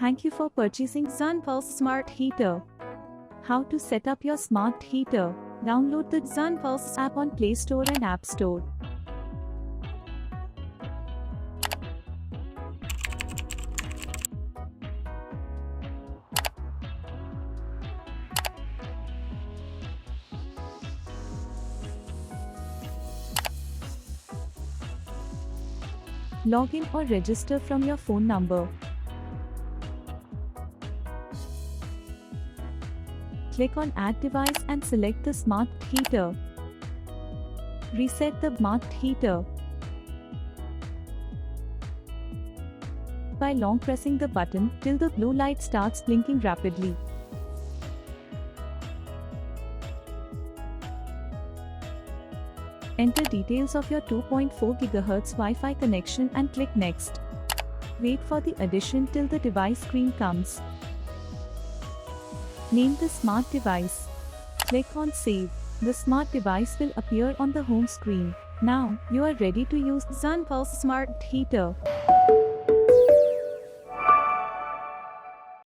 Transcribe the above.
Thank you for purchasing zunpulse smart heater. How to set up your smart heater? Download the zunpulse app on Play Store and App Store. Log in or register from your phone number. Click on Add Device and select the smart heater. Reset the smart heater by long pressing the button till the blue light starts blinking rapidly. Enter details of your 2.4 GHz Wi-Fi connection and click Next. Wait for the addition till the device screen comes. Name the smart device. Click on Save. The smart device will appear on the home screen. Now, you are ready to use zunpulse smart heater.